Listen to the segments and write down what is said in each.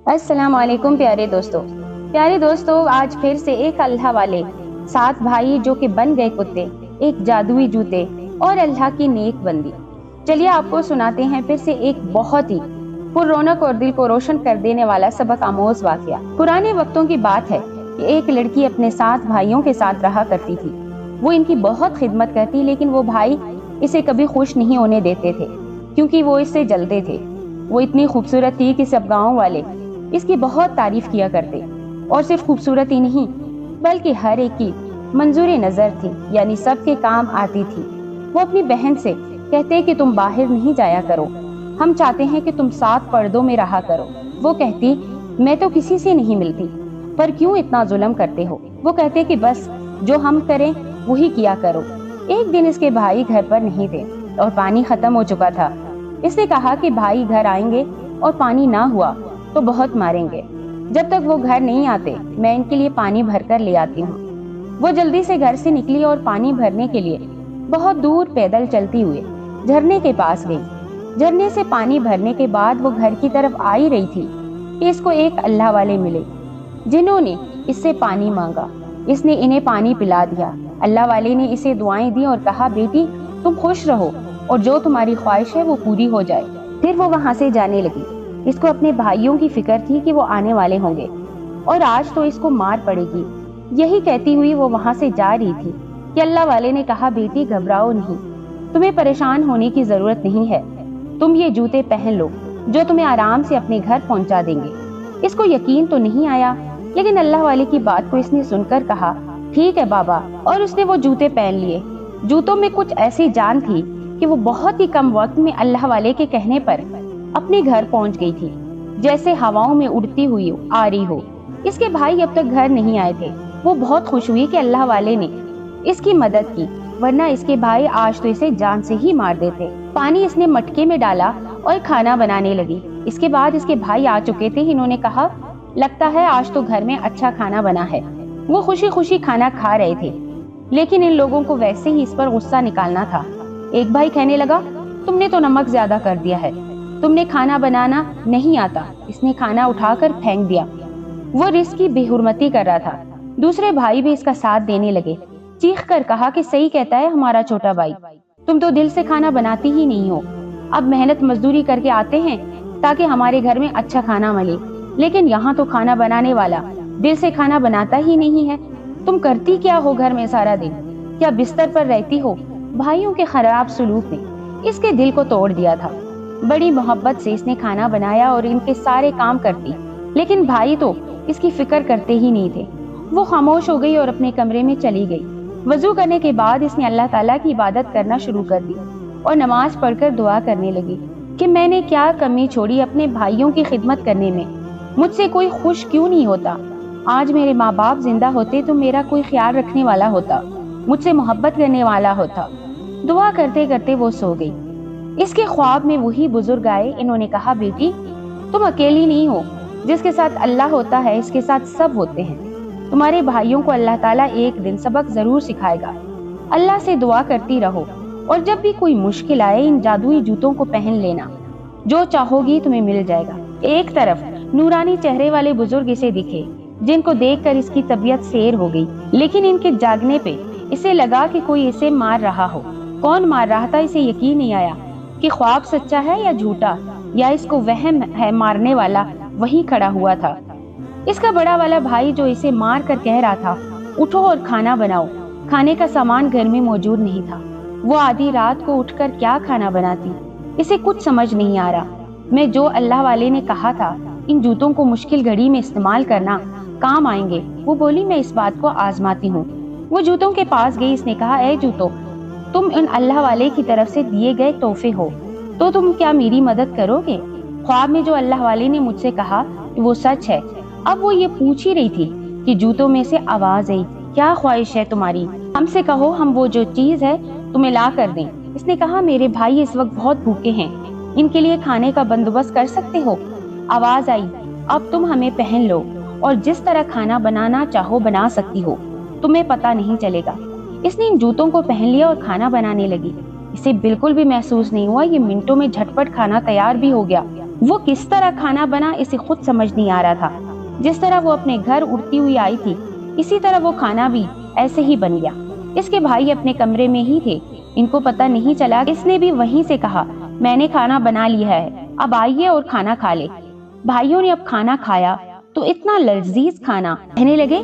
السلام علیکم پیارے دوستوں آج پھر سے ایک اللہ والے 7 بھائی جو کہ بن گئے کتے، ایک جادوئی جوتے اور اللہ کی نیک بندی۔ چلیے آپ کو سناتے ہیں پھر سے ایک بہت ہی پر رونق اور دل کو روشن کر دینے والا سبق آموز واقعہ۔ پرانے وقتوں کی بات ہے کہ ایک لڑکی اپنے 7 بھائیوں کے ساتھ رہا کرتی تھی۔ وہ ان کی بہت خدمت کرتی، لیکن وہ بھائی اسے کبھی خوش نہیں ہونے دیتے تھے کیونکہ وہ اس سے جلتے تھے۔ وہ اتنی خوبصورت تھی کہ سب گاؤں والے اس کی بہت تعریف کیا کرتے، اور صرف خوبصورت ہی نہیں بلکہ ہر ایک کی منظور نظر تھی، یعنی سب کے کام آتی تھی۔ وہ اپنی بہن سے کہتے کہ تم باہر نہیں جایا کرو، ہم چاہتے ہیں کہ تم 7 پردوں میں رہا کرو۔ وہ کہتی میں تو کسی سے نہیں ملتی، پر کیوں اتنا ظلم کرتے ہو؟ وہ کہتے کہ بس جو ہم کریں وہی کیا کرو۔ ایک دن اس کے بھائی گھر پر نہیں تھے اور پانی ختم ہو چکا تھا۔ اس نے کہا کہ بھائی گھر آئیں گے اور پانی نہ ہوا تو بہت ماریں گے، جب تک وہ گھر نہیں آتے میں ان کے لیے پانی بھر کر لے آتی ہوں۔ وہ جلدی سے گھر سے نکلی اور پانی بھرنے کے لیے بہت دور پیدل چلتی ہوئے جھرنے کے پاس گئی۔ جھرنے سے پانی بھرنے کے بعد وہ گھر کی طرف آ ہی رہی تھی کہ اس کو ایک اللہ والے ملے جنہوں نے اس سے پانی مانگا۔ اس نے انہیں پانی پلا دیا۔ اللہ والے نے اسے دعائیں دی اور کہا بیٹی تم خوش رہو اور جو تمہاری خواہش ہے وہ پوری ہو جائے۔ پھر وہ وہاں سے جانے لگی۔ اس کو اپنے بھائیوں کی فکر تھی کہ وہ آنے والے ہوں گے اور آج تو اس کو مار پڑے گی۔ یہی کہتی ہوئی وہ وہاں سے جا رہی تھی کہ اللہ والے نے کہا بیٹی گھبراؤ نہیں، تمہیں پریشان ہونے کی ضرورت نہیں ہے، تم یہ جوتے پہن لو جو تمہیں آرام سے اپنے گھر پہنچا دیں گے۔ اس کو یقین تو نہیں آیا، لیکن اللہ والے کی بات کو اس نے سن کر کہا ٹھیک ہے بابا، اور اس نے وہ جوتے پہن لیے۔ جوتوں میں کچھ ایسی جان تھی کہ وہ بہت ہی کم وقت میں اللہ والے کے کہنے پر اپنے گھر پہنچ گئی تھی، جیسے ہواؤں میں اڑتی ہوئی آ رہی ہو۔ اس کے بھائی اب تک گھر نہیں آئے تھے۔ وہ بہت خوش ہوئی کہ اللہ والے نے اس کی مدد کی، ورنہ اس کے بھائی آج تو اسے جان سے ہی مار دیتے۔ پانی اس نے مٹکے میں ڈالا اور کھانا بنانے لگی۔ اس کے بعد اس کے بھائی آ چکے تھے۔ انہوں نے کہا لگتا ہے آج تو گھر میں اچھا کھانا بنا ہے۔ وہ خوشی خوشی کھانا کھا رہے تھے، لیکن ان لوگوں کو ویسے ہی اس پر غصہ نکالنا تھا۔ ایک بھائی کہنے لگا تم نے تو نمک زیادہ کر دیا ہے، تم نے کھانا بنانا نہیں آتا۔ اس نے کھانا اٹھا کر پھینک دیا۔ وہ رزق کی بے حرمتی کر رہا تھا۔ دوسرے بھائی بھی اس کا ساتھ دینے لگے۔ چیخ کر کہا کہ صحیح کہتا ہے ہمارا چھوٹا بھائی، تم تو دل سے کھانا بناتی ہی نہیں ہو۔ اب محنت مزدوری کر کے آتے ہیں تاکہ ہمارے گھر میں اچھا کھانا ملے، لیکن یہاں تو کھانا بنانے والا دل سے کھانا بناتا ہی نہیں ہے۔ تم کرتی کیا ہو گھر میں سارا دن؟ کیا بستر پر رہتی ہو؟ بھائیوں کے خراب سلوک نے اس کے دل کو توڑ دیا تھا۔ بڑی محبت سے اس نے کھانا بنایا اور ان کے سارے کام کرتی، لیکن بھائی تو اس کی فکر کرتے ہی نہیں تھے۔ وہ خاموش ہو گئی اور اپنے کمرے میں چلی گئی۔ وضو کرنے کے بعد اس نے اللہ تعالیٰ کی عبادت کرنا شروع کر دی اور نماز پڑھ کر دعا کرنے لگی کہ میں نے کیا کمی چھوڑی اپنے بھائیوں کی خدمت کرنے میں، مجھ سے کوئی خوش کیوں نہیں ہوتا؟ آج میرے ماں باپ زندہ ہوتے تو میرا کوئی خیال رکھنے والا ہوتا، مجھ سے محبت کرنے والا ہوتا۔ دعا کرتے کرتے وہ سو گئی۔ اس کے خواب میں وہی بزرگ آئے۔ انہوں نے کہا بیٹی تم اکیلی نہیں ہو، جس کے ساتھ اللہ ہوتا ہے اس کے ساتھ سب ہوتے ہیں۔ تمہارے بھائیوں کو اللہ تعالیٰ ایک دن سبق ضرور سکھائے گا۔ اللہ سے دعا کرتی رہو، اور جب بھی کوئی مشکل آئے ان جادوئی جوتوں کو پہن لینا، جو چاہو گی تمہیں مل جائے گا۔ ایک طرف نورانی چہرے والے بزرگ اسے دکھے، جن کو دیکھ کر اس کی طبیعت سیر ہو گئی، لیکن ان کے جاگنے پہ اسے لگا کہ کوئی اسے مار رہا ہو۔ کون مار رہا تھا اسے یقین نہیں آیا کہ خواب سچا ہے یا جھوٹا، یا اس کو وہم ہے مارنے والا وہیں کھڑا ہوا تھا۔ اس کا بڑا والا بھائی جو اسے مار کر کہہ رہا تھا اٹھو اور کھانا بناؤ، کھانے کا سامان گھر میں موجود نہیں تھا۔ وہ آدھی رات کو اٹھ کر کیا کھانا بناتی؟ اسے کچھ سمجھ نہیں آ رہا۔ میں جو اللہ والے نے کہا تھا ان جوتوں کو مشکل گھڑی میں استعمال کرنا، کام آئیں گے، وہ بولی میں اس بات کو آزماتی ہوں۔ وہ جوتوں کے پاس گئی۔ اس نے کہا اے جوتو، تم ان اللہ والے کی طرف سے دیے گئے تحفے ہو، تو تم کیا میری مدد کرو گے؟ خواب میں جو اللہ والے نے مجھ سے کہا وہ سچ ہے۔ اب وہ یہ پوچھ ہی رہی تھی کہ جوتوں میں سے آواز آئی کیا خواہش ہے تمہاری؟ ہم سے کہو، ہم وہ جو چیز ہے تمہیں لا کر دیں۔ اس نے کہا میرے بھائی اس وقت بہت بھوکے ہیں، ان کے لیے کھانے کا بندوبست کر سکتے ہو؟ آواز آئی اب تم ہمیں پہن لو اور جس طرح کھانا بنانا چاہو بنا سکتی ہو، تمہیں پتہ نہیں چلے گا۔ اس نے ان جوتوں کو پہن لیا اور کھانا بنانے لگی۔ اسے بالکل بھی محسوس نہیں ہوا، یہ منٹوں میں جھٹ پٹ کھانا تیار بھی ہو گیا۔ वो किस तरह खाना बना इसे खुद समझ नहीं आ रहा था। जिस तरह वो अपने घर उड़ती हुई आई थी, इसी तरह वो खाना भी ऐसे ही बन गया। इसके भाई अपने कमरे में ही थे, इनको पता नहीं चला। इसने भी वहीं से कहा, मैंने खाना बना लिया है, अब आइए और खाना खा ले। भाइयों ने अब खाना खाया तो इतना लजीज खाना, कहने लगे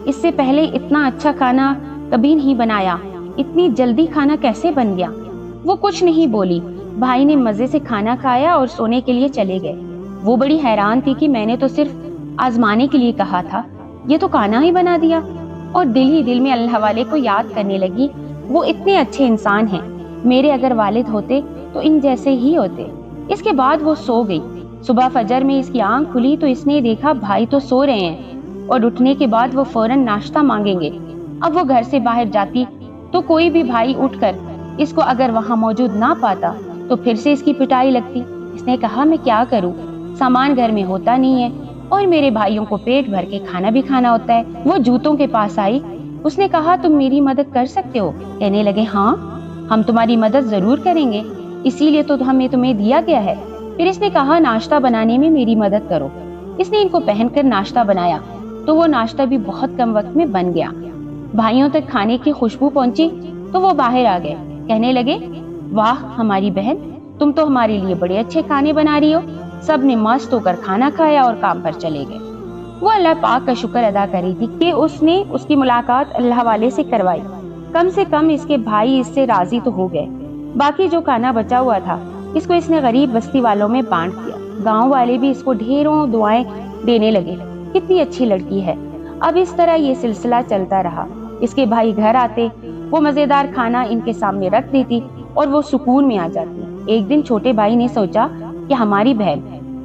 इससे पहले इतना अच्छा खाना कभी नहीं बनाया, इतनी जल्दी खाना कैसे बन गया। वो कुछ नहीं बोली। भाई ने मजे से खाना खाया और सोने के लिए चले गए। वो बड़ी हैरान थी कि मैंने तो सिर्फ आजमाने के लिए कहा था, ये तो खाना ही बना दिया। और दिल ही दिल में अल्लाह वाले को याद करने लगी, वो इतने अच्छे इंसान हैं, मेरे अगर वालिद होते तो इन जैसे ही होते। इसके बाद वो सो गई। सुबह फजर में इसकी आंख खुली तो इसने देखा भाई तो सो रहे हैं और उठने के बाद वो फौरन नाश्ता मांगेंगे। अब वो घर से बाहर जाती तो कोई भी भाई उठकर इसको अगर वहां मौजूद ना पाता तो फिर से इसकी पिटाई लगती। इसने कहा, मैं क्या करूं, सामान घर में होता नहीं है और मेरे भाइयों को पेट भर के खाना भी खाना होता है। वो जूतों के पास आई। उसने कहा, तुम मेरी मदद कर सकते हो। कहने लगे, हाँ हम तुम्हारी मदद जरूर करेंगे, इसीलिए तो हमें तुम्हें दिया गया है। फिर इसने कहा, नाश्ता बनाने में मेरी मदद करो। इसने इनको पहनकर नाश्ता बनाया तो वो नाश्ता भी बहुत कम वक्त में बन गया। भाइयों तक खाने की खुशबू पहुंची तो वो बाहर आ गए। कहने लगे, वाह हमारी बहन, तुम तो हमारे लिए बड़े अच्छे खाने बना रही हो। सब ने मस्त होकर खाना खाया और काम पर चले गए। वो अल्लाह पाक का शुक्र अदा करी थी कि उसने उसकी मुलाकात अल्लाह वाले से करवाई। कम से कम इसके भाई इससे राजी तो हो गए। बाकी जो खाना बचा हुआ था इसको इसने गरीब बस्ती वालों में बांट दिया। गांव वाले भी इसको ढेरों दुआएं देने लगे, कितनी अच्छी लड़की है। अब इस तरह ये सिलसिला चलता रहा। इसके भाई घर आते, वो मजेदार खाना इनके सामने रख देती और वो सुकून में आ जाती। एक दिन छोटे भाई ने सोचा कि हमारी बहन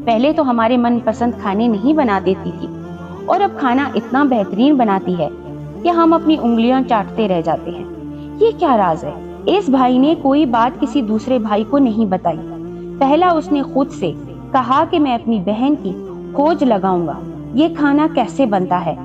पहले तो हमारे मनपसंद खाने नहीं बना देती थी और अब खाना इतना बेहतरीन बनाती है कि हम अपनी उंगलियां चाटते रह जाते हैं। ये क्या राज है? इस भाई ने कोई बात किसी दूसरे भाई को नहीं बताई। पहला उसने खुद से कहा कि मैं अपनी बहन की खोज लगाऊंगा, ये खाना कैसे बनता है।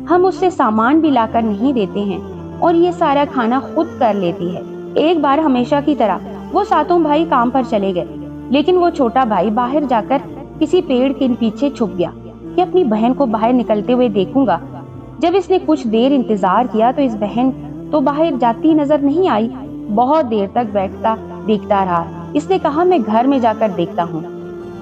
हम उससे सामान भी लाकर नहीं देते हैं और ये सारा खाना खुद कर लेती है। एक बार हमेशा की तरह वो सातों भाई काम पर चले गए, लेकिन वो छोटा भाई बाहर जाकर किसी पेड़ के पीछे छुप गया कि अपनी बहन को बाहर निकलते हुए देखूंगा। जब इसने कुछ देर इंतजार किया तो इस बहन तो बाहर जाती नजर नहीं आई। बहुत देर तक बैठता देखता रहा। इसने कहा, मैं घर में जाकर देखता हूँ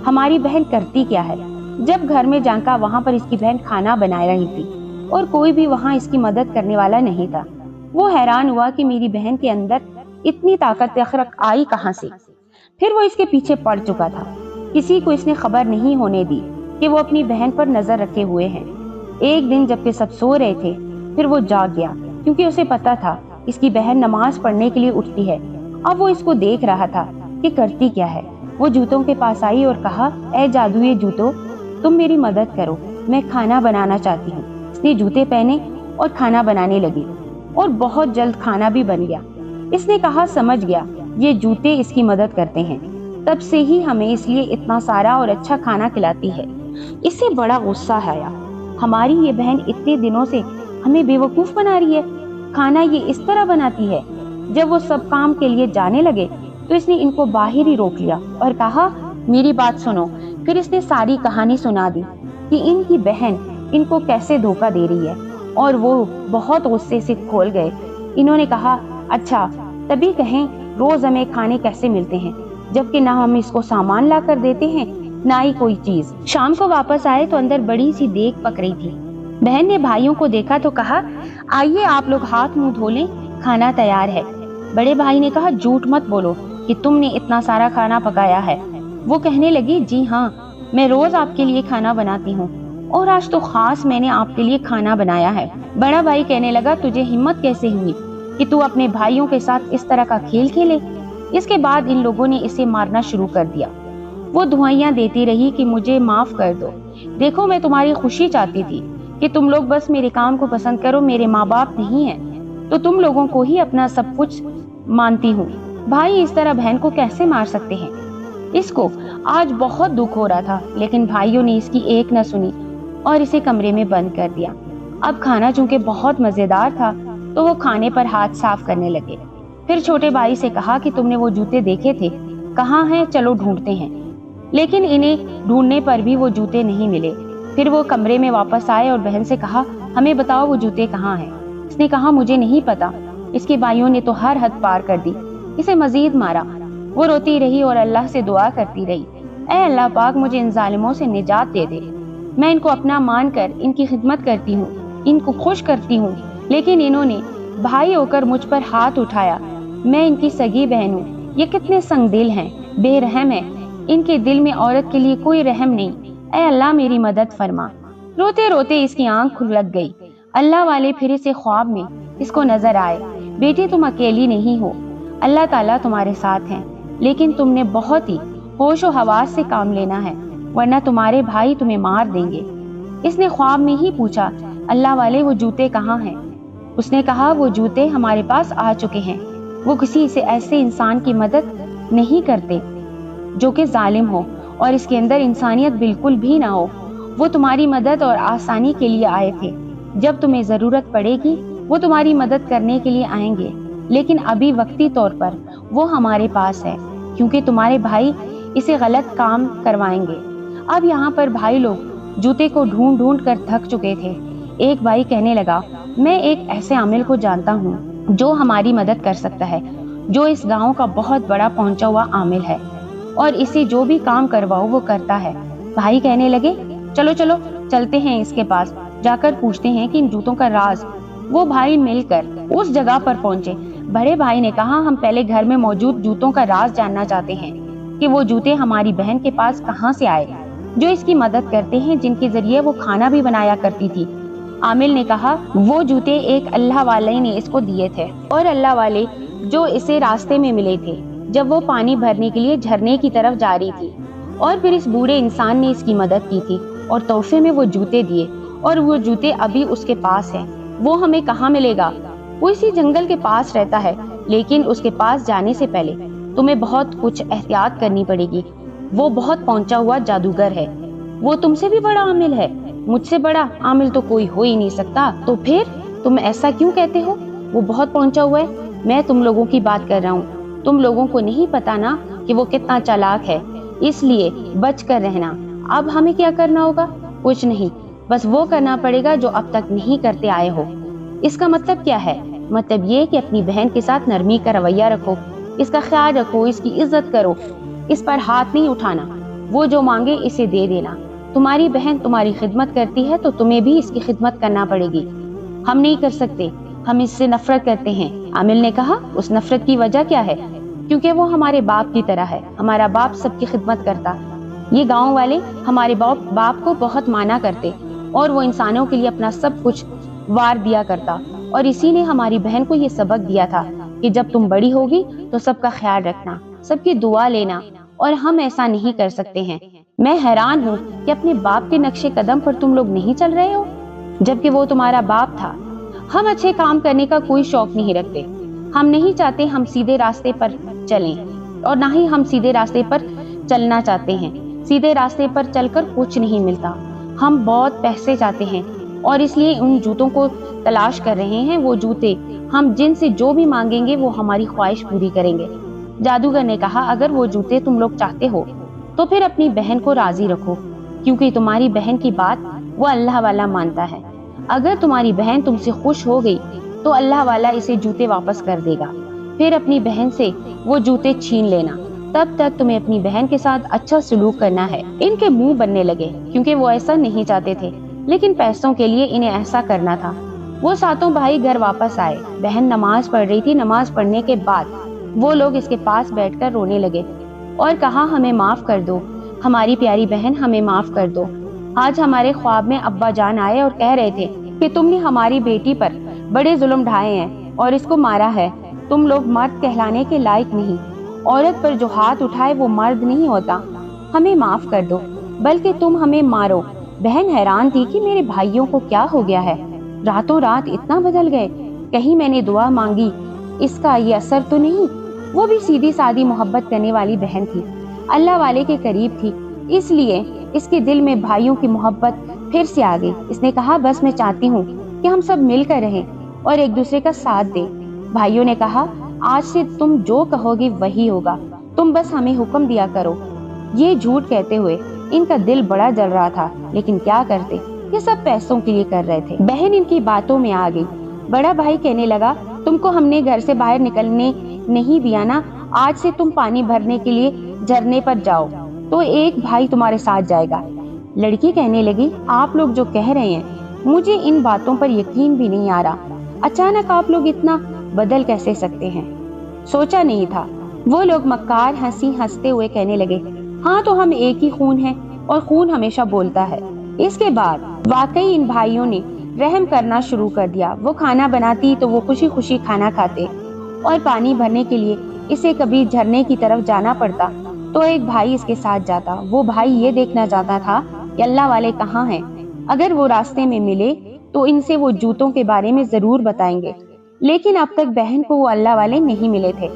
हमारी बहन करती क्या है। जब घर में जाकर वहां पर इसकी बहन खाना बना रही थी और कोई भी वहां इसकी मदद करने वाला नहीं था। वो हैरान हुआ कि मेरी बहन के अंदर इतनी ताकत आई कहां से। फिर वो इसके पीछे पड़ चुका था। किसी को इसने खबर नहीं होने दी कि वो अपनी बहन पर नजर रखे हुए हैं। एक दिन जबकि सब सो रहे थे, फिर वो जाग गया क्योंकि उसे पता था इसकी बहन नमाज पढ़ने के लिए उठती है। अब वो इसको देख रहा था कि करती क्या है। वो जूतों के पास आई और कहा, ऐ जादुई जूतों, तुम मेरी मदद करो, मैं खाना बनाना चाहती हूँ। इसने जूते पहने और खाना बनाने लगी और बहुत जल्द खाना भी बन गया। इसने कहा, समझ गया ये जूते इसकी मदद करते हैं, तब से ही हमें इसलिए इतना सारा और अच्छा खाना खिलाती है। इससे बड़ा गुस्सा आया, हमारी ये बहन इतने दिनों से हमें बेवकूफ बना रही है, खाना ये इस तरह बनाती है। जब वो सब काम के लिए जाने लगे तो इसने इनको बाहर ही रोक लिया और कहा, मेरी बात सुनो। फिर इसने सारी कहानी सुना दी कि इनकी बहन इनको कैसे धोखा दे रही है और वो बहुत गुस्से से खोल गए। इन्होंने कहा, अच्छा तभी कहें रोज हमें खाने कैसे मिलते हैं, जबकि ना हम इसको सामान ला कर देते हैं ना ही कोई चीज। शाम को वापस आए तो अंदर बड़ी सी देग पक रही थी। बहन ने भाइयों को देखा तो कहा, आइए आप लोग हाथ मुंह धो लें, खाना तैयार है। बड़े भाई ने कहा, झूठ मत बोलो कि तुमने इतना सारा खाना पकाया है। वो कहने लगी, जी हाँ, मैं रोज आपके लिए खाना बनाती हूँ और आज तो खास मैंने आपके लिए खाना बनाया है। बड़ा भाई कहने लगा, तुझे हिम्मत कैसे हुई कि तू अपने भाइयों के साथ इस तरह का खेल खेले। इसके बाद इन लोगों ने इसे मारना शुरू कर दिया। वो दुआइयां देती रही कि मुझे माफ कर दो, देखो मैं तुम्हारी खुशी चाहती थी कि तुम लोग बस मेरे काम को पसंद करो, मेरे माँ बाप नहीं है तो तुम लोगों को ही अपना सब कुछ मानती हूँ। भाई इस तरह बहन को कैसे मार सकते हैं। इसको आज बहुत दुख हो रहा था, लेकिन भाइयों ने इसकी एक न सुनी और इसे कमरे में बंद कर दिया। अब खाना चूंकि बहुत मजेदार था तो वो खाने पर हाथ साफ करने लगे। फिर छोटे भाई से कहा कि तुमने वो जूते देखे थे, कहाँ हैं, चलो ढूंढते हैं। लेकिन इन्हें ढूंढने पर भी वो जूते नहीं मिले। फिर वो कमरे में वापस आए और बहन से कहा, हमें बताओ वो जूते कहाँ हैं। इसने कहा, मुझे नहीं पता। इसके भाइयों ने तो हर हद पार कर दी, इसे मजीद मारा। वो रोती रही और अल्लाह से दुआ करती रही, ऐ अल्लाह पाक, मुझे इन जालिमों से निजात दे दे। मैं इनको अपना मानकर इनकी खिदमत करती हूँ, इनको खुश करती हूँ, लेकिन इन्होंने भाई होकर मुझ पर हाथ उठाया। मैं इनकी सगी बहन हूँ। ये कितने संगदिल हैं, बेरहम है। इनके दिल में औरत के लिए कोई रहम नहीं। ऐ अल्लाह, मेरी मदद फरमा। रोते रोते इसकी आंख लग गई। अल्लाह वाले फिर इसे ख्वाब में इसको नजर आए। बेटी, तुम अकेली नहीं हो, अल्लाह ताला तुम्हारे साथ हैं, लेकिन तुमने बहुत ही होशो हवास से काम लेना है, वरना तुम्हारे भाई तुम्हें मार देंगे। इसने ख्वाब में ही पूछा, अल्लाह वाले, वो जूते कहाँ हैं? उसने कहा, वो जूते हमारे पास आ चुके हैं। वो किसी से ऐसे इंसान की मदद नहीं करते जो कि जालिम हो और इसके अंदर इंसानियत बिल्कुल भी ना हो। वो तुम्हारी मदद और आसानी के लिए आए थे। जब तुम्हें जरूरत पड़ेगी वो तुम्हारी मदद करने के लिए आएंगे, लेकिन अभी वक्ती तौर पर वो हमारे पास है, क्योंकि तुम्हारे भाई इसे गलत काम करवाएंगे। अब यहाँ पर भाई लोग जूते को ढूंढ ढूंढ कर थक चुके थे। एक भाई कहने लगा, मैं एक ऐसे आमिल को जानता हूँ जो हमारी मदद कर सकता है, जो इस गांव का बहुत बड़ा पहुंचा हुआ आमिल है और इसे जो भी काम करवाओ वो करता है। भाई कहने लगे, चलो चलो चलते हैं इसके पास, जाकर पूछते हैं कि इन जूतों का राज। वो भाई मिलकर उस जगह पर पहुंचे। बड़े भाई ने कहा, हम पहले घर में मौजूद जूतों का राज जानना चाहते हैं कि वो जूते हमारी बहन के पास कहाँ से आए, जो इसकी मदद करते हैं, जिनके जरिए वो खाना भी बनाया करती थी। आमिल ने कहा, वो जूते एक अल्लाह वाले ने इसको दिए थे, और अल्लाह वाले जो इसे रास्ते में मिले थे जब वो पानी भरने के लिए झरने की तरफ जा रही थी, और फिर इस बूढ़े इंसान ने इसकी मदद की थी और तोहफे में वो जूते दिए, और वो जूते अभी उसके पास हैं। वो हमें कहाँ मिलेगा? वो इसी जंगल के पास रहता है, लेकिन उसके पास जाने से पहले तुम्हें बहुत कुछ एहतियात करनी पड़ेगी। वो बहुत पहुंचा हुआ जादूगर है। वो तुमसे भी बड़ा आमिल है। मुझसे बड़ा आमिल तो कोई हो ही नहीं सकता। तो फिर तुम ऐसा क्यों कहते हो? वो बहुत पहुंचा हुआ है। मैं तुम लोगों की बात कर रहा हूँ। तुम लोगों को नहीं पता ना कि वो कितना चालाक है, इसलिए बच कर रहना। अब हमें क्या करना होगा? कुछ नहीं, बस वो करना पड़ेगा जो अब तक नहीं करते आए हो। इसका मतलब क्या है? मतलब ये कि अपनी बहन के साथ नरमी का रवैया रखो, इसका ख्याल रखो, इसकी इज्जत करो, इस पर हाथ नहीं उठाना। वो जो मांगे इसे दे देना। तुम्हारी बहन तुम्हारी खिदमत करती है तो तुम्हें भी इसकी खिदमत करना पड़ेगी। हम नहीं कर सकते, हम इससे नफरत करते हैं। आमिल ने कहा, उस नफरत की वजह क्या है? क्योंकि वो हमारे बाप की तरह है। हमारा बाप सबकी खिदमत करता। ये गांव वाले हमारे बाप को बहुत माना करते और वो इंसानों के लिए अपना सब कुछ वार दिया करता, और इसी ने हमारी बहन को ये सबक दिया था कि जब तुम बड़ी होगी तो सबका ख्याल रखना, सबकी दुआ लेना, और हम ऐसा नहीं कर सकते हैं। मैं हैरान हूँ कि अपने बाप के नक्शे कदम पर तुम लोग नहीं चल रहे हो, जबकि वो तुम्हारा बाप था। हम अच्छे काम करने का कोई शौक नहीं रखते। हम नहीं चाहते हम सीधे रास्ते पर चलें, और ना ही हम सीधे रास्ते पर चलना चाहते हैं। सीधे रास्ते पर चलकर कुछ नहीं मिलता। हम बहुत पैसे चाहते हैं और इसलिए उन जूतों को तलाश कर रहे हैं। वो जूते हम जिनसे जो भी मांगेंगे वो हमारी ख्वाहिश पूरी करेंगे। जादूगर ने कहा, अगर वो जूते तुम लोग चाहते हो तो फिर अपनी बहन को राजी रखो, क्योंकि तुम्हारी बहन की बात वो अल्लाह वाला मानता है। अगर तुम्हारी बहन तुमसे खुश हो गई तो अल्लाह वाला इसे जूते वापस कर देगा। फिर अपनी बहन से वो जूते छीन लेना। तब तक तुम्हें अपनी बहन के साथ अच्छा सलूक करना है। इनके मुंह बनने लगे, क्योंकि वो ऐसा नहीं चाहते थे, लेकिन पैसों के लिए इन्हें ऐसा करना था। वो सातों भाई घर वापस आए। बहन नमाज पढ़ रही थी। नमाज पढ़ने के बाद वो लोग इसके पास बैठकर रोने लगे और कहा, हमें माफ कर दो, हमारी प्यारी बहन, हमें माफ कर दो। आज हमारे ख्वाब में अब्बा जान आए और कह रहे थे कि तुमने हमारी बेटी पर बड़े जुल्म ढाए हैं और इसको मारा है। तुम लोग मर्द कहलाने के लायक नहीं। औरत पर जो हाथ उठाए वो मर्द नहीं होता। हमें माफ कर दो, बल्कि तुम हमें मारो। बहन हैरान थी कि मेरे भाइयों को क्या हो गया है, रातों रात इतना बदल गए। कहीं मैंने दुआ मांगी इसका ये असर तो नहीं। वो भी सीधी सादी मोहब्बत करने वाली बहन थी, अल्लाह वाले के करीब थी, इसलिए इसके दिल में भाइयों की मोहब्बत फिर से आ गई। इसने कहा, बस मैं चाहती हूँ कि हम सब मिलकर रहें और एक दूसरे का साथ दें। भाइयों ने कहा, आज से तुम जो कहोगे वही होगा, तुम बस हमें हुक्म दिया करो। ये झूठ कहते हुए इनका दिल बड़ा जल रहा था, लेकिन क्या करते, ये सब पैसों के लिए कर रहे थे। बहन इनकी बातों में आ गई। बड़ा भाई कहने लगा, तुमको हमने घर से बाहर निकलने नहीं दिया ना, आज से तुम पानी भरने के लिए झरने पर जाओ, तो एक भाई तुम्हारे साथ जाएगा। लड़की कहने लगी, आप लोग जो कह रहे हैं मुझे इन बातों पर यकीन भी नहीं आ रहा, अचानक आप लोग इतना बदल कैसे सकते हैं, सोचा नहीं था। वो लोग मक्कार हंसते हुए कहने लगे, हाँ तो हम एक ही खून हैं और खून हमेशा बोलता है। इसके बाद वाकई इन भाइयों ने रहम करना शुरू कर दिया। वो खाना बनाती तो वो खुशी खुशी खाना खाते, और पानी भरने के लिए इसे कभी झरने की तरफ जाना पड़ता तो एक भाई इसके साथ जाता। वो भाई ये देखना चाहता था कि अल्लाह वाले कहाँ हैं, अगर वो रास्ते में मिले तो इनसे वो जूतों के बारे में जरूर बताएंगे। लेकिन अब तक बहन को वो अल्लाह वाले नहीं मिले थे,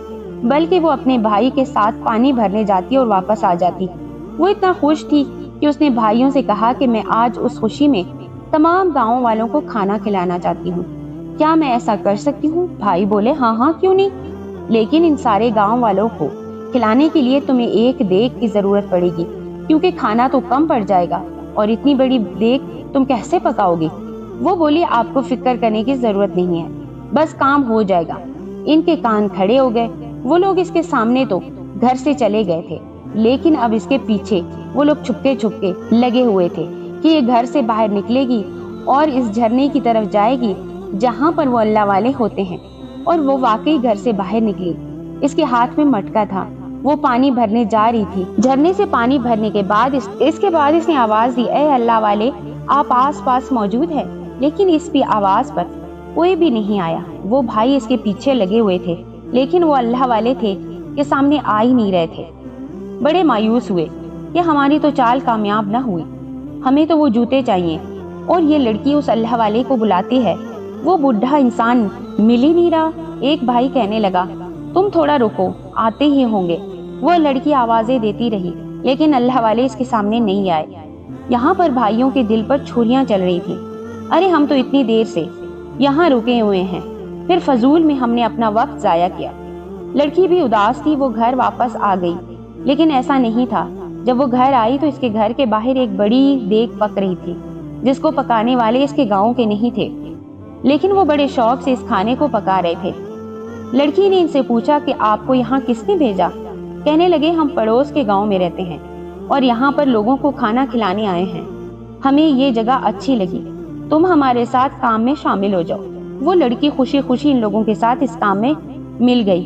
बल्कि वो अपने भाई के साथ पानी भरने जाती और वापस आ जाती। वो इतना खुश थी कि उसने भाइयों से कहा कि मैं आज उस खुशी में तमाम गांव वालों को खाना खिलाना चाहती हूँ, क्या मैं ऐसा कर सकती हूँ? भाई बोले, हाँ हाँ क्यों नहीं, लेकिन इन सारे गांव वालों को खिलाने के लिए तुम्हें एक देग की जरूरत पड़ेगी, क्योंकि खाना तो कम पड़ जाएगा और इतनी बड़ी देग तुम कैसे पकाओगे? वो बोली, आपको फिक्र करने की जरूरत नहीं है, बस काम हो जाएगा। इनके कान खड़े हो गए। वो लोग इसके सामने तो घर से चले गए थे, लेकिन अब इसके पीछे वो लोग छुपके छुपके लगे हुए थे कि ये घर से बाहर निकलेगी और इस झरने की तरफ जाएगी जहां पर वो अल्लाह वाले होते हैं। और वो वाकई घर से बाहर निकली। इसके हाथ में मटका था, वो पानी भरने जा रही थी। झरने से पानी भरने के बाद इसके बाद इसने आवाज दी, ए अल्लाह वाले, आप आस पास मौजूद है। लेकिन इसकी आवाज पर कोई भी नहीं आया। वो भाई इसके पीछे लगे हुए थे, लेकिन वो अल्लाह वाले थे कि सामने आ ही नहीं रहे थे। बड़े मायूस हुए कि हमारी तो चाल कामयाब न हुई, हमें तो वो जूते चाहिए। और ये लड़की उस अल्लाह वाले को बुलाती है, वो बुढ़ा इंसान मिल ही नहीं रहा। एक भाई कहने लगा, तुम थोड़ा रुको, आते ही होंगे। वो लड़की आवाजें देती रही, लेकिन अल्लाह वाले इसके सामने नहीं आए। यहाँ पर भाइयों के दिल पर छुरियां चल रही थी। अरे हम तो इतनी देर से यहाँ रुके हुए हैं, फिर फजूल में हमने अपना वक्त जाया किया। लड़की भी उदास थी, वो घर वापस आ गई। लेकिन ऐसा नहीं था। जब वो घर आई तो इसके घर के बाहर एक बड़ी देग पक रही थी, जिसको पकाने वाले इसके गांव के नहीं थे, लेकिन वो बड़े शौक से इस खाने को पका रहे थे। लड़की ने इनसे पूछा कि आपको यहाँ किसने भेजा? कहने लगे, हम पड़ोस के गांव में रहते हैं और यहाँ पर लोगों को खाना खिलाने आए हैं। हमें ये जगह अच्छी लगी, तुम हमारे साथ काम में शामिल हो जाओ। वो लड़की खुशी खुशी इन लोगों के साथ इस काम में मिल गई।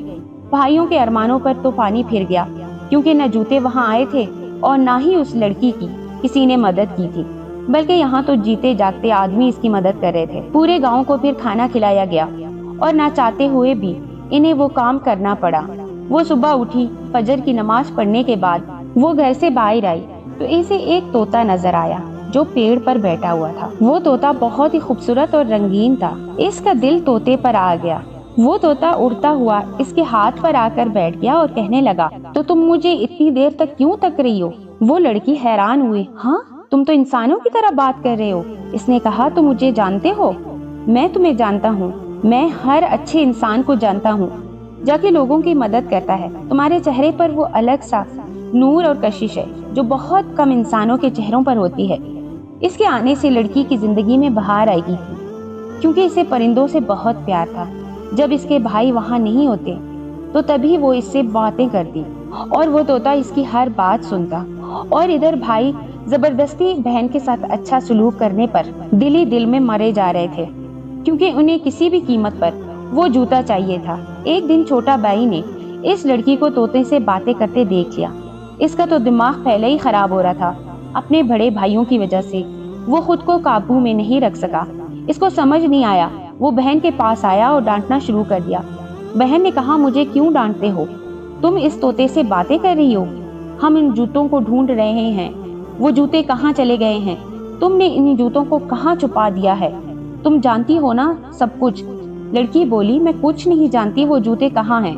भाइयों के अरमानों पर तो पानी फिर गया, क्योंकि न जूते वहां आए थे और ना ही उस लड़की की किसी ने मदद की थी, बल्कि यहाँ तो जीते जागते आदमी इसकी मदद कर रहे थे। पूरे गांव को फिर खाना खिलाया गया और ना चाहते हुए भी इन्हें वो काम करना पड़ा। वो सुबह उठी, फजर की नमाज पढ़ने के बाद वो घर से बाहर आई तो इसे एक तोता नजर आया जो पेड़ पर बैठा हुआ था। वो तोता बहुत ही खूबसूरत और रंगीन था। इसका दिल तोते पर आ गया। वो तोता उड़ता हुआ इसके हाथ पर आकर बैठ गया और कहने लगा, तो तुम मुझे इतनी देर तक क्यों तक रही हो? वो लड़की हैरान हुई, हाँ तुम तो इंसानों की तरह बात कर रहे हो। इसने कहा, तुम मुझे जानते हो? मैं तुम्हें जानता हूँ, मैं हर अच्छे इंसान को जानता हूँ जाके लोगों की मदद करता है। तुम्हारे चेहरे पर वो अलग सा नूर और कशिश है जो बहुत कम इंसानों के चेहरों पर होती है। इसके आने से लड़की की जिंदगी में बहार आएगी, क्योंकि इसे परिंदों से बहुत प्यार था। जब इसके भाई वहां नहीं होते तो तभी वो इससे बातें करती और वो तोता इसकी हर बात सुनता। और इधर भाई जबरदस्ती बहन के साथ अच्छा सलूक करने पर दिल ही दिल में मरे जा रहे थे, क्योंकि उन्हें किसी भी कीमत पर वो जूता चाहिए था। एक दिन छोटा भाई ने इस लड़की को तोते से बातें करते देख लिया। इसका तो दिमाग पहले ही खराब हो रहा था। अपने बड़े भाइयों की वजह से वो खुद को काबू में नहीं रख सका। इसको समझ नहीं आया। वो बहन के पास आया और डांटना शुरू कर दिया। बहन ने कहा, मुझे क्यों डांटते हो? तुम इस तोते से बातें कर रही हो? हम इन जूतों को ढूंढ रहे हैं, वो जूते कहाँ चले गए हैं? तुमने इन जूतों को कहाँ छुपा दिया है? तुम जानती हो ना सब कुछ। लड़की बोली, मैं कुछ नहीं जानती, वो जूते कहाँ हैं?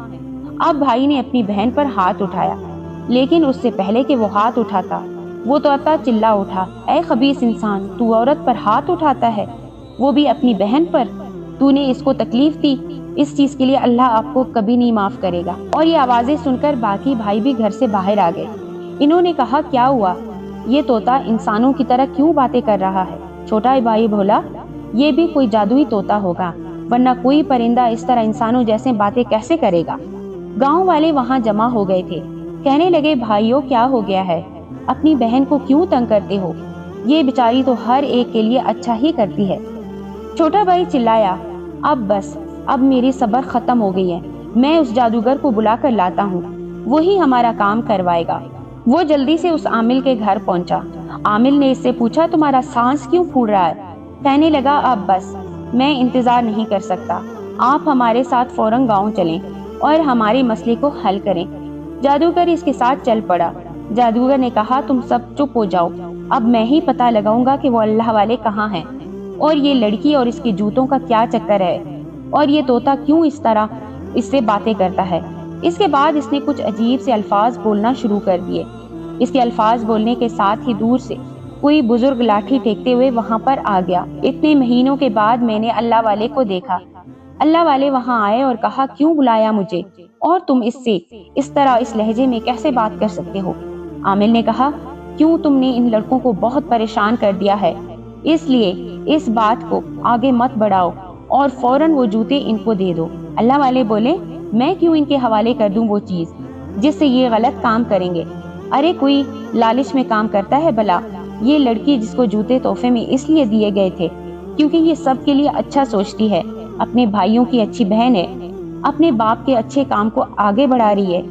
अब भाई ने अपनी बहन पर हाथ उठाया, लेकिन उससे पहले कि वो हाथ उठाता वो तोता चिल्ला उठा, ऐ खबीस इंसान, तू औरत पर हाथ उठाता है, वो भी अपनी बहन पर। तूने इसको तकलीफ दी, इस चीज के लिए अल्लाह आपको कभी नहीं माफ करेगा। और ये आवाजें सुनकर बाकी भाई भी घर से बाहर आ गए। انہوں نے کہا کیا ہوا؟ یہ طوطا انسانوں کی طرح کیوں باتیں کر رہا ہے؟ چھوٹا بھائی بولا یہ بھی کوئی جادوئی طوطا ہوگا، ورنہ کوئی پرندہ اس طرح انسانوں جیسے باتیں کیسے کرے گا؟ گاؤں والے وہاں جمع ہو گئے تھے، کہنے لگے بھائیوں کیا ہو گیا ہے؟ اپنی بہن کو کیوں تنگ کرتے ہو؟ یہ بیچاری تو ہر ایک کے لیے اچھا ہی کرتی ہے۔ چھوٹا بھائی چلایا اب بس، اب میری صبر ختم ہو گئی ہے، میں اس جادوگر کو بلا کر لاتا ہوں، وہی ہمارا کام کروائے گا۔ وہ جلدی سے اس عامل کے گھر پہنچا۔ عامل نے اس سے پوچھا تمہارا سانس کیوں پھول رہا ہے؟ کہنے لگا اب بس، میں انتظار نہیں کر سکتا، آپ ہمارے ساتھ فوراً گاؤں چلیں اور ہمارے مسئلے کو حل کریں۔ جادوگر اس کے ساتھ چل پڑا۔ جادوگر نے کہا تم سب چپ ہو جاؤ، اب میں ہی پتہ لگاؤں گا کہ وہ اللہ والے کہاں ہیں، اور یہ لڑکی اور اس کے جوتوں کا کیا چکر ہے، اور یہ طوطا کیوں اس طرح اس سے باتیں کرتا ہے۔ اس کے بعد اس نے کچھ عجیب سے الفاظ بولنا شروع کر دیے۔ اس کے الفاظ بولنے کے ساتھ ہی دور سے کوئی بزرگ لاٹھی ٹیکتے ہوئے وہاں پر آ گیا۔ اتنے مہینوں کے بعد میں نے اللہ والے کو دیکھا۔ اللہ والے وہاں آئے اور کہا کیوں بلایا مجھے، اور تم اس سے اس طرح اس لہجے میں کیسے بات کر سکتے ہو؟ عامل نے کہا کیوں تم نے ان لڑکوں کو بہت پریشان کر دیا ہے، اس لیے اس بات کو آگے مت بڑھاؤ اور فوراً وہ جوتے ان کو دے دو۔ اللہ والے بولے میں کیوں ان کے حوالے کر دوں وہ چیز جس سے یہ غلط کام کریں گے؟ ارے کوئی لالچ میں کام کرتا ہے بھلا؟ یہ لڑکی جس کو جوتے تحفے میں اس لیے دیے گئے تھے کیونکہ یہ سب کے لیے اچھا سوچتی ہے، اپنے بھائیوں کی اچھی بہن ہے، اپنے باپ کے اچھے کام کو آگے بڑھا رہی ہے،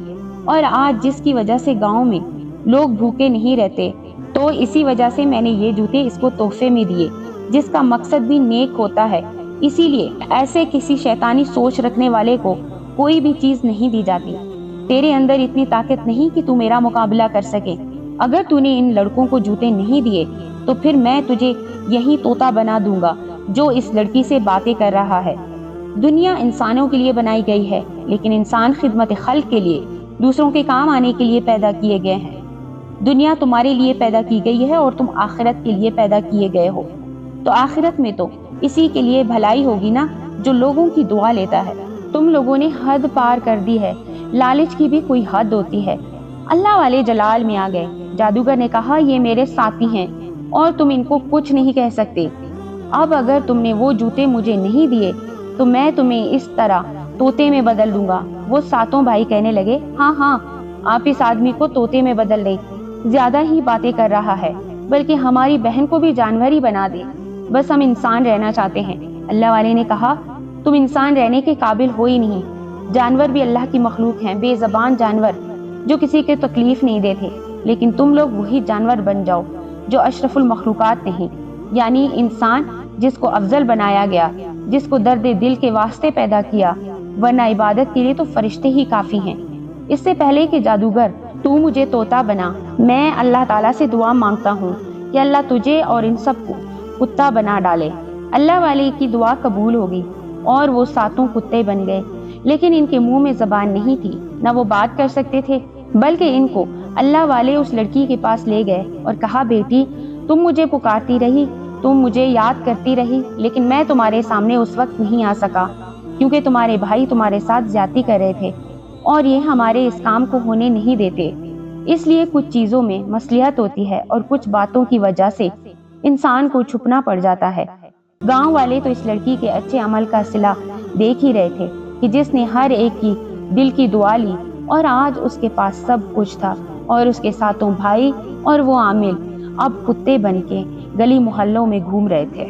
اور آج جس کی وجہ سے گاؤں میں لوگ بھوکے نہیں رہتے، تو اسی وجہ سے میں نے یہ جوتے اس کو تحفے میں دیے جس کا مقصد بھی نیک ہوتا ہے۔ اسی لیے ایسے کسی شیطانی سوچ رکھنے والے کو کوئی بھی چیز نہیں دی جاتی۔ تیرے اندر اتنی طاقت نہیں کہ تو میرا مقابلہ کر سکے۔ اگر تو نے ان لڑکوں کو جوتے نہیں دیے تو پھر میں تجھے یہی طوطا بنا دوں گا جو اس لڑکی سے باتیں کر رہا ہے۔ دنیا انسانوں کے لیے بنائی گئی ہے، لیکن انسان خدمت خلق کے لیے، دوسروں کے کام آنے کے لیے پیدا کیے گئے ہیں۔ دنیا تمہارے لیے پیدا کی گئی ہے اور تم آخرت کے لیے پیدا کیے گئے ہو، تو آخرت میں تو اسی کے لیے بھلائی ہوگی نا جو لوگوں کی دعا لیتا ہے۔ تم لوگوں نے حد پار کر دی ہے، لالچ کی بھی کوئی حد ہوتی ہے۔ اللہ والے جلال میں آ گئے۔ جادوگر نے کہا یہ میرے ساتھی ہیں اور تم ان کو کچھ نہیں کہہ سکتے۔ اب اگر تم نے وہ جوتے مجھے نہیں دیے تو میں تمہیں اس طرح طوطے میں بدل دوں گا۔ وہ ساتوں بھائی کہنے لگے ہاں ہاں، آپ اس آدمی کو طوطے میں بدل دیں، زیادہ ہی باتیں کر رہا ہے، بلکہ ہماری بہن کو بھی جانور ہی بنا دے، بس ہم انسان رہنا چاہتے ہیں۔ اللہ والے نے کہا تم انسان رہنے کے قابل ہو ہی نہیں، جانور بھی اللہ کی مخلوق ہیں، بے زبان جانور جو کسی کے تکلیف نہیں دیتے، لیکن تم لوگ وہی جانور بن جاؤ جو اشرف المخلوقات نہیں، یعنی انسان جس کو افضل بنایا گیا، جس کو درد دل کے واسطے پیدا کیا، ورنہ عبادت کے لیے تو فرشتے ہی کافی ہیں۔ اس سے پہلے کہ جادوگر تو مجھے طوطا بنا، میں اللہ تعالیٰ سے دعا مانگتا ہوں کہ اللہ تجھے اور ان سب کو کتا بنا ڈالے۔ اللہ والے کی دعا قبول ہوگی اور وہ ساتوں کتے بن گئے، لیکن ان کے منہ میں زبان نہیں تھی، نہ وہ بات کر سکتے تھے، بلکہ ان کو اللہ والے اس لڑکی کے پاس لے گئے اور کہا بیٹی تم مجھے پکارتی رہی، تم مجھے یاد کرتی رہی، لیکن میں تمہارے سامنے اس وقت نہیں آ سکا کیونکہ تمہارے بھائی تمہارے ساتھ زیادتی کر رہے تھے اور یہ ہمارے اس کام کو ہونے نہیں دیتے۔ اس لیے کچھ چیزوں میں مصلحت ہوتی ہے اور کچھ باتوں کی وجہ سے انسان کو چھپنا پڑ جاتا ہے۔ گاؤں والے تو اس لڑکی کے اچھے عمل کا صلہ دیکھ ہی رہے تھے کہ جس نے ہر ایک کی دل کی دعا لی اور آج اس کے پاس سب کچھ تھا، اور اس کے ساتوں بھائی اور وہ عامل اب کتے بن کے گلی محلوں میں گھوم رہے تھے۔